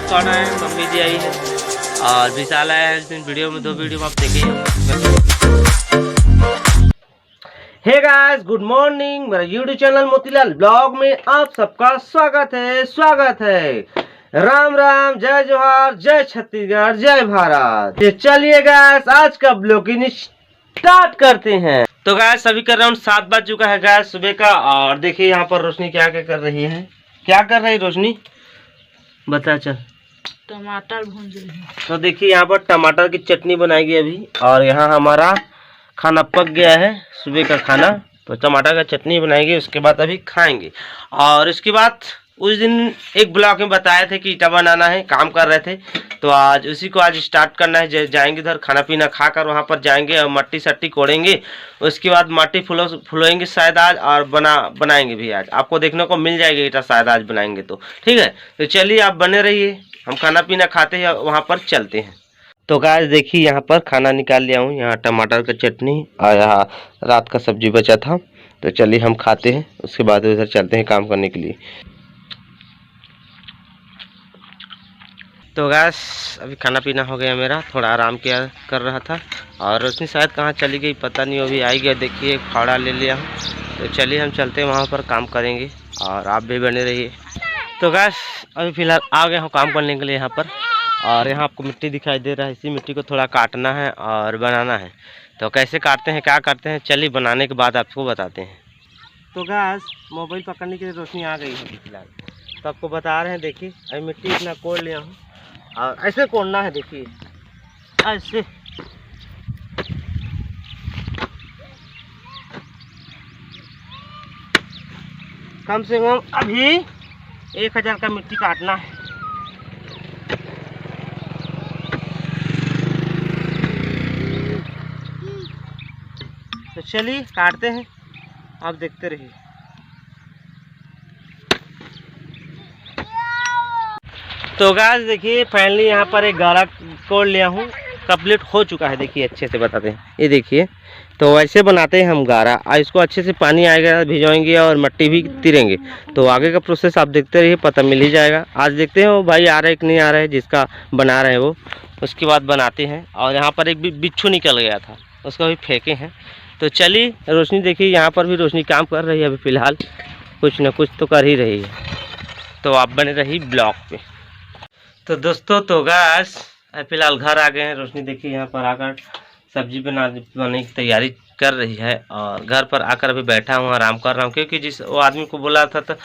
कौन है, मम्मी जी आई है और विशाल आया है। इस दिन वीडियो में 2 वीडियो आप देखिए। Hey guys, good morning. मेरा यूट्यूब चैनल मोतीलाल ब्लॉग में आप सबका स्वागत है। राम राम, जय जोहार, जय छत्तीसगढ़, जय भारत। चलिए गाइस, आज का ब्लॉगिंग स्टार्ट करते हैं। तो गाइस अभी कर राउंड 7 बज चुका है गाइस सुबह का। और देखिए यहाँ पर रोशनी क्या क्या कर रही है। क्या कर रही रोशनी, बता चल। टमाटर भूंज रही है। तो देखिए यहाँ पर टमाटर की चटनी बनाएगी अभी। और यहाँ हमारा खाना पक गया है, सुबह का खाना। तो टमाटर का चटनी बनाएंगे, उसके बाद अभी खाएंगे। और इसके बाद उस दिन एक ब्लॉग में बताए थे कि ईटा बनाना है, काम कर रहे थे। तो आज उसी को आज स्टार्ट करना है। जाएंगे उधर, खाना पीना खाकर वहाँ पर जाएंगे और मट्टी सट्टी कोड़ेंगे। उसके बाद माटी फुलोएंगे शायद आज, और बनाएंगे भी आज। आपको देखने को मिल जाएगी ईटा शायद आज बनाएंगे तो ठीक है। तो चलिए आप बने रहिए, हम खाना पीना खाते हैं, वहाँ पर चलते हैं। तो गाइस देखिए यहाँ पर खाना निकाल लिया हूँ। यहाँ टमाटर का चटनी और यहाँ रात का सब्जी बचा था। तो चलिए हम खाते हैं, उसके बाद उधर चलते हैं काम करने के लिए। तो गाइस अभी खाना पीना हो गया मेरा, थोड़ा आराम किया कर रहा था। और रोशनी शायद कहाँ चली गई पता नहीं, अभी आई गया। देखिए एक फावड़ा ले लिया हूँ। तो चलिए हम चलते हैं, वहाँ पर काम करेंगे और आप भी बने रहिए। तो गाइस अभी फ़िलहाल आ गया हूँ काम करने के लिए यहाँ पर। और यहाँ आपको मिट्टी दिखाई दे रहा है, इसी मिट्टी को थोड़ा काटना है और बनाना है। तो कैसे काटते हैं, क्या करते हैं, चलिए बनाने के बाद आपको बताते हैं। तो गाइस मोबाइल पकड़ने के लिए रोशनी आ गई है फिलहाल। तो आपको बता रहे हैं, देखिए अभी मिट्टी इतना कोड़ लिया हूँ और ऐसे कोड़ना है। देखिए ऐसे कम से कम अभी 1000 का मिट्टी काटना है। तो चलिए काटते हैं, आप देखते रहिए। तो गाइस देखिए फाइनली यहाँ पर एक गारा कोड़ लिया हूँ, कंप्लीट हो चुका है। देखिए अच्छे से बताते हैं, ये देखिए। तो वैसे बनाते हैं हम गारा। और इसको अच्छे से पानी आएगा, भिजवाएंगे और मट्टी भी तिरेंगे। तो आगे का प्रोसेस आप देखते रहिए, पता मिल ही जाएगा। आज देखते हैं वो भाई आ रहा है कि नहीं आ रहा है, जिसका बना रहे हैं वो। उसके बाद बनाते हैं। और यहाँ पर एक बिच्छू निकल गया था, उसको भी फेंके हैं। तो चलिए रोशनी देखिए, यहाँ पर भी रोशनी काम कर रही है अभी फ़िलहाल, कुछ न कुछ तो कर ही रही है। तो आप बने रही ब्लॉग पे। तो दोस्तों तो गाइस फिलहाल घर आ गए हैं। रोशनी देखिए यहाँ पर आकर सब्जी बनाने की तैयारी कर रही है। और घर पर आकर अभी बैठा हूँ, आराम कर रहा हूँ। क्योंकि जिस वो आदमी को बोला था तो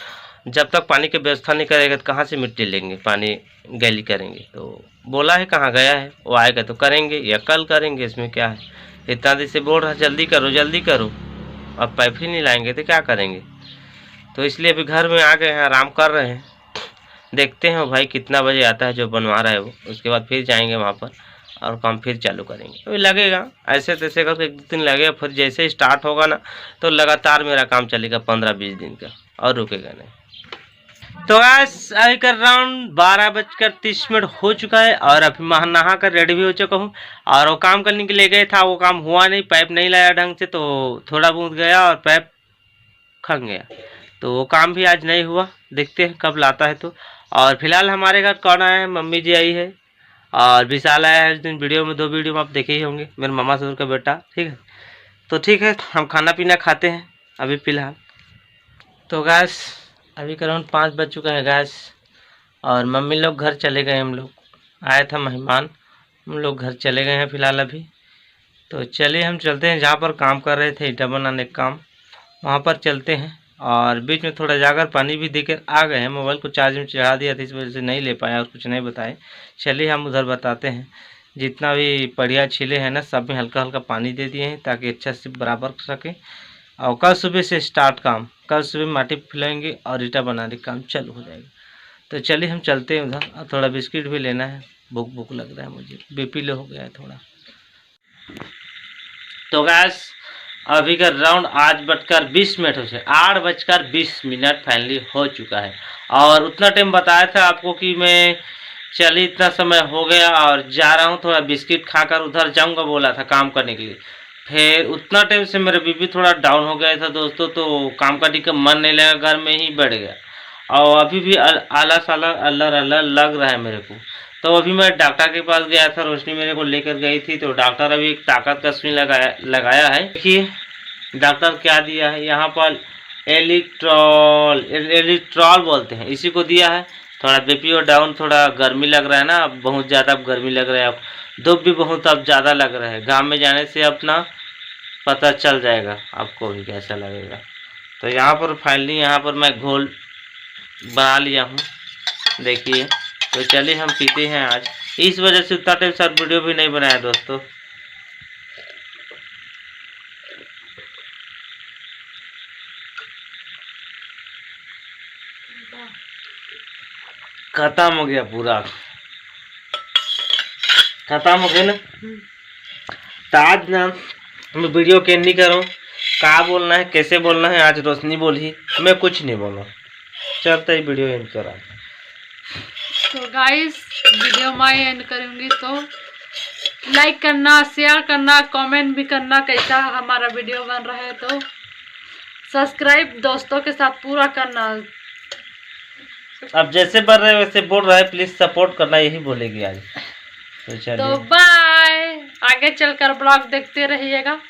जब तक पानी की व्यवस्था नहीं करेगा तो कहाँ से मिट्टी लेंगे, पानी गैली करेंगे। तो बोला है कहाँ गया है, वो आएगा तो करेंगे या कल करेंगे, इसमें क्या है। इतना देर से बोल रहा जल्दी करो जल्दी करो, अब पाइप ही नहीं लाएंगे तो क्या करेंगे। तो इसलिए अभी घर में आ गए हैं, आराम कर रहे हैं। देखते हैं भाई कितना बजे आता है जो बनवा रहा है वो। उसके बाद फिर जाएंगे वहाँ पर और काम फिर चालू करेंगे। अभी लगेगा ऐसे तैसे करके 1 दिन लगेगा, फिर जैसे स्टार्ट होगा ना तो लगातार मेरा काम चलेगा 15-20 दिन का, और रुकेगा नहीं। तो आज अभी कर राउंड 12:30 हो चुका है। और अभी नहा कर रेडी भी हो चुका हूँ। और वो काम करने के लिए गए था, वो काम हुआ नहीं, पाइप नहीं लाया ढंग से, तो थोड़ा बहुत गया और पाइप खंग गया। तो वो काम भी आज नहीं हुआ, देखते हैं कब लाता है तो। और फिलहाल हमारे घर कौन आया है, मम्मी जी आई है और विशाल आया है। इस दिन वीडियो में 2 वीडियो में आप देखे ही होंगे, मेरे मामा ससुर का बेटा। ठीक है, तो ठीक है हम खाना पीना खाते हैं अभी फ़िलहाल। तो गैस अभी करीब 5 बज चुका है गैस। और मम्मी लोग घर चले गए, हम लोग आए था मेहमान, हम लोग घर चले गए हैं फ़िलहाल अभी। तो चलिए हम चलते हैं जहाँ पर काम कर रहे थे ईटा बनाने का काम, वहाँ पर चलते हैं। और बीच में थोड़ा जाकर पानी भी देकर आ गए हैं। मोबाइल को चार्ज में चढ़ा दिया था, इस वजह से नहीं ले पाया और कुछ नहीं बताए। चलिए हम उधर बताते हैं। जितना भी बढ़िया छिले हैं ना, सब में हल्का हल्का पानी दे दिए हैं ताकि अच्छा से बराबर कर सके। और कल सुबह से स्टार्ट काम, कल सुबह माटी फैलाएंगे और ईटा बनाने का काम चालू हो जाएगा। तो चलिए हम चलते हैं उधर। और थोड़ा बिस्किट भी लेना है, भूख लग रहा है मुझे, BP लो हो गया है थोड़ा। तो गैस अभी का राउंड 8:20 हो से 8:20 फाइनली हो चुका है। और उतना टाइम बताया था आपको कि मैं चलिए इतना समय हो गया और जा रहा हूँ, थोड़ा बिस्किट खाकर उधर जाऊँगा बोला था काम करने के लिए। फिर उतना टाइम से मेरा BP थोड़ा डाउन हो गया था दोस्तों, तो काम करने का मन नहीं लगा, घर में ही बैठ गया। और अभी भी आला साला अल्लर अल्लर लग रहा है मेरे को। तो अभी मैं डॉक्टर के पास गया था, रोशनी मेरे को लेकर गई थी, तो डॉक्टर अभी एक ताकत का सुई लगाया है। देखिए डॉक्टर क्या दिया है यहाँ पर, एलिट्रॉल बोलते हैं, इसी को दिया है। थोड़ा बीपी और डाउन, थोड़ा गर्मी लग रहा है ना, बहुत ज़्यादा गर्मी लग रहा है, अब धूप भी बहुत अब ज़्यादा लग रहा है। गाँव में जाने से अपना पता चल जाएगा आपको भी कैसा लगेगा। तो यहाँ पर फाइनली यहाँ पर मैं घोल बना लिया हूँ, देखिए। तो चलिए हम पीते हैं आज। इस वजह से उतना टाइम शॉर्ट वीडियो भी नहीं बनाया दोस्तों। खत्म हो गया, पूरा खत्म हो गया ना। तो आज ना मैं वीडियो के नहीं करूँ, कहाँ बोलना है कैसे बोलना है, आज रोशनी बोली, मैं कुछ नहीं बोला। चलता ही वीडियो एंड करा। तो गाइस वीडियो मैं एंड करूँगी, तो लाइक करना, शेयर करना, कमेंट भी करना कैसा हमारा वीडियो बन रहा है। तो सब्सक्राइब दोस्तों के साथ पूरा करना। अब जैसे बन रहे वैसे बोल रहा है, प्लीज सपोर्ट करना, यही बोलेगी आज। तो चलिए, तो बाय, आगे चलकर ब्लॉग देखते रहिएगा।